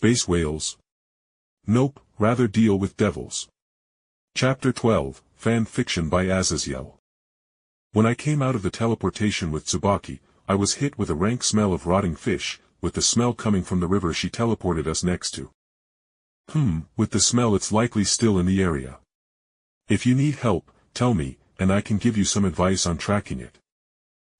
Space whales? Nope, rather deal with devils. Chapter 12, Fan Fiction by Azazyel. When I came out of the teleportation with Tsubaki, I was hit with a rank smell of rotting fish, with the smell coming from the river she teleported us next to. With the smell it's likely still in the area. If you need help, tell me, and I can give you some advice on tracking it.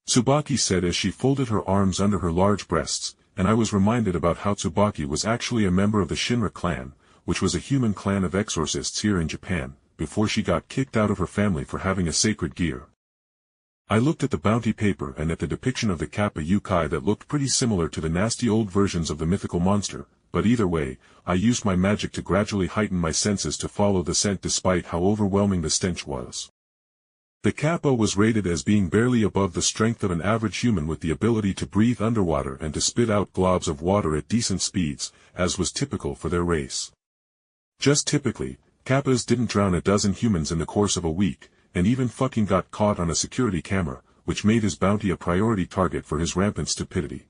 Tsubaki said as she folded her arms under her large breasts, and I was reminded about how Tsubaki was actually a member of the Shinra clan, which was a human clan of exorcists here in Japan, before she got kicked out of her family for having a sacred gear. I looked at the bounty paper and at the depiction of the Kappa Yukai that looked pretty similar to the nasty old versions of the mythical monster, but either way, I used my magic to gradually heighten my senses to follow the scent despite how overwhelming the stench was. The Kappa was rated as being barely above the strength of an average human with the ability to breathe underwater and to spit out globs of water at decent speeds, as was typical for their race. Just typically, Kappas didn't drown a dozen humans in the course of a week, and even fucking got caught on a security camera, which made his bounty a priority target for his rampant stupidity.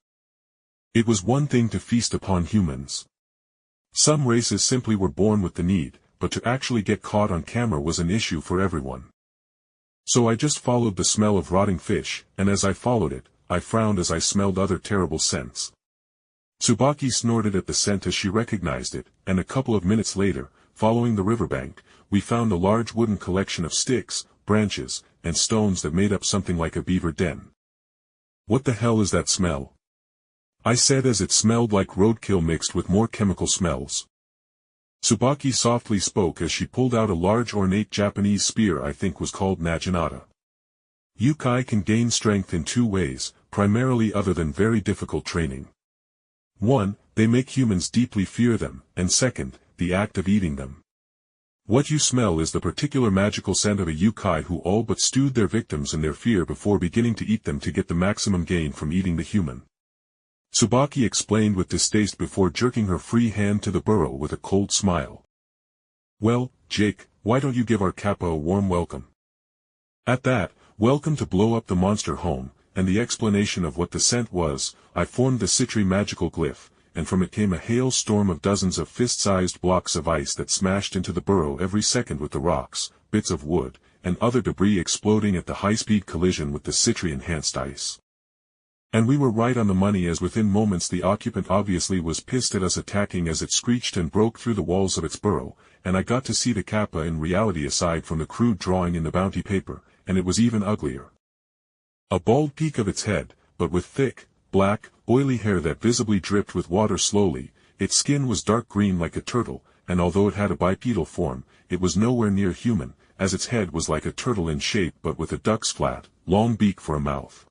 It was one thing to feast upon humans. Some races simply were born with the need, but to actually get caught on camera was an issue for everyone. So I just followed the smell of rotting fish, and as I followed it, I frowned as I smelled other terrible scents. Tsubaki snorted at the scent as she recognized it, and a couple of minutes later, following the riverbank, we found a large wooden collection of sticks, branches, and stones that made up something like a beaver den. "What the hell is that smell?" I said as it smelled like roadkill mixed with more chemical smells. Tsubaki softly spoke as she pulled out a large ornate Japanese spear I think was called naginata. Yukai can gain strength in two ways, primarily other than very difficult training. 1, they make humans deeply fear them, and second, the act of eating them. What you smell is the particular magical scent of a Yukai who all but stewed their victims in their fear before beginning to eat them to get the maximum gain from eating the human. Tsubaki explained with distaste before jerking her free hand to the burrow with a cold smile. "Well, Jake, why don't you give our Kappa a warm welcome?" At that, welcome to blow up the monster home, and the explanation of what the scent was, I formed the Citri magical glyph, and from it came a hailstorm of dozens of fist-sized blocks of ice that smashed into the burrow every second with the rocks, bits of wood, and other debris exploding at the high-speed collision with the Citri-enhanced ice. And we were right on the money as within moments the occupant obviously was pissed at us attacking as it screeched and broke through the walls of its burrow, and I got to see the Kappa in reality aside from the crude drawing in the bounty paper, and it was even uglier. A bald peak of its head, but with thick, black, oily hair that visibly dripped with water slowly, its skin was dark green like a turtle, and although it had a bipedal form, it was nowhere near human, as its head was like a turtle in shape but with a duck's flat, long beak for a mouth.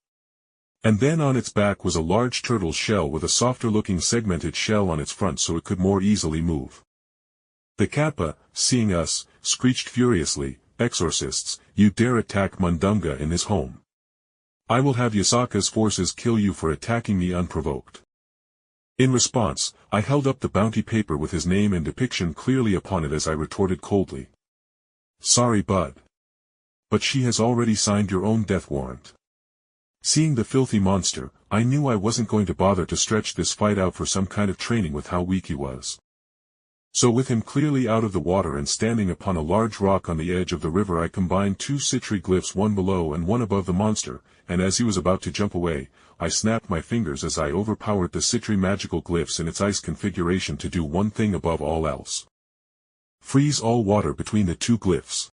And then on its back was a large turtle shell with a softer-looking segmented shell on its front so it could more easily move. The Kappa, seeing us, screeched furiously, "Exorcists, you dare attack Mundunga in his home. I will have Yasaka's forces kill you for attacking me unprovoked." In response, I held up the bounty paper with his name and depiction clearly upon it as I retorted coldly. "Sorry, bud. But she has already signed your own death warrant." Seeing the filthy monster, I knew I wasn't going to bother to stretch this fight out for some kind of training with how weak he was. So with him clearly out of the water and standing upon a large rock on the edge of the river I combined two Citri glyphs, one below and one above the monster, and as he was about to jump away, I snapped my fingers as I overpowered the Citri magical glyphs in its ice configuration to do one thing above all else. Freeze all water between the two glyphs.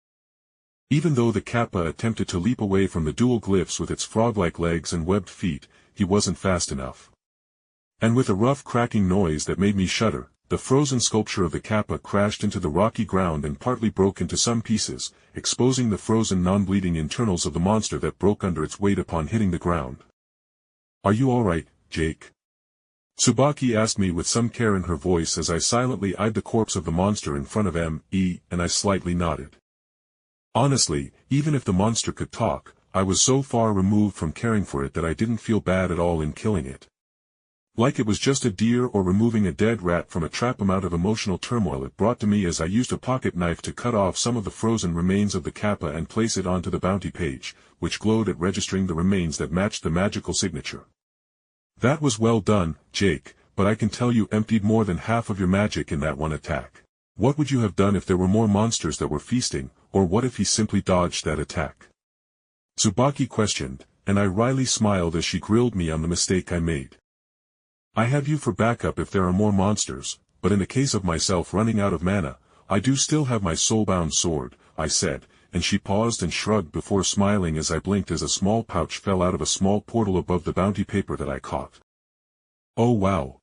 Even though the Kappa attempted to leap away from the dual glyphs with its frog-like legs and webbed feet, he wasn't fast enough. And with a rough cracking noise that made me shudder, the frozen sculpture of the Kappa crashed into the rocky ground and partly broke into some pieces, exposing the frozen non-bleeding internals of the monster that broke under its weight upon hitting the ground. "Are you alright, Jake?" Tsubaki asked me with some care in her voice as I silently eyed the corpse of the monster in front of me, and I slightly nodded. Honestly, even if the monster could talk, I was so far removed from caring for it that I didn't feel bad at all in killing it. Like it was just a deer or removing a dead rat from a trap amount of emotional turmoil it brought to me as I used a pocket knife to cut off some of the frozen remains of the Kappa and place it onto the bounty page, which glowed at registering the remains that matched the magical signature. "That was well done, Jake, but I can tell you emptied more than half of your magic in that one attack. What would you have done if there were more monsters that were feasting, or what if he simply dodged that attack? Tsubaki questioned, and I wryly smiled as she grilled me on the mistake I made. I have you for backup if there are more monsters, but in the case of myself running out of mana, I do still have my soulbound sword, I said, and she paused and shrugged before smiling as I blinked as a small pouch fell out of a small portal above the bounty paper that I caught. Oh wow.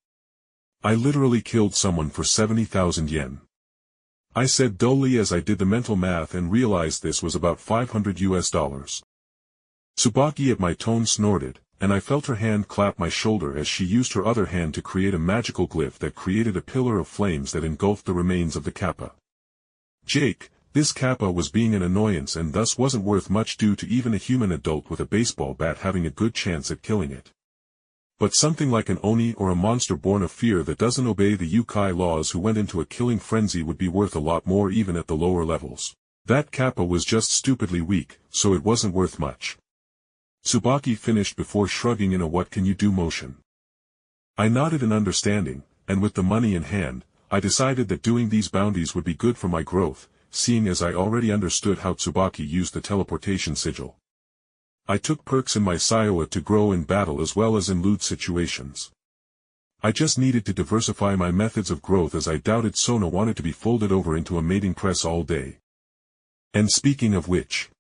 I literally killed someone for 70,000 yen. I said dully as I did the mental math and realized this was about $500. Tsubaki at my tone snorted, and I felt her hand clap my shoulder as she used her other hand to create a magical glyph that created a pillar of flames that engulfed the remains of the kappa. Jake, this kappa was being an annoyance and thus wasn't worth much due to even a human adult with a baseball bat having a good chance at killing it. But something like an oni or a monster born of fear that doesn't obey the Yukai laws who went into a killing frenzy would be worth a lot more even at the lower levels. That kappa was just stupidly weak, so it wasn't worth much. Tsubaki finished before shrugging in a what can you do motion. I nodded in understanding, and with the money in hand, I decided that doing these bounties would be good for my growth, seeing as I already understood how Tsubaki used the teleportation sigil. I took perks in my Saiwa to grow in battle as well as in loot situations. I just needed to diversify my methods of growth as I doubted Sona wanted to be folded over into a mating press all day. And speaking of which,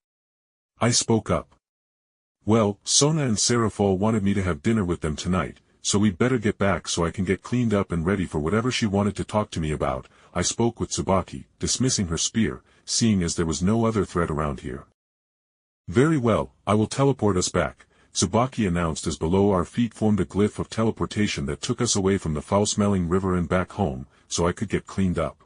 I spoke up. Well, Sona and Serafall wanted me to have dinner with them tonight, so we'd better get back so I can get cleaned up and ready for whatever she wanted to talk to me about. I spoke with Tsubaki, dismissing her spear, seeing as there was no other threat around here. Very well, I will teleport us back, Tsubaki announced as below our feet formed a glyph of teleportation that took us away from the foul-smelling river and back home, so I could get cleaned up.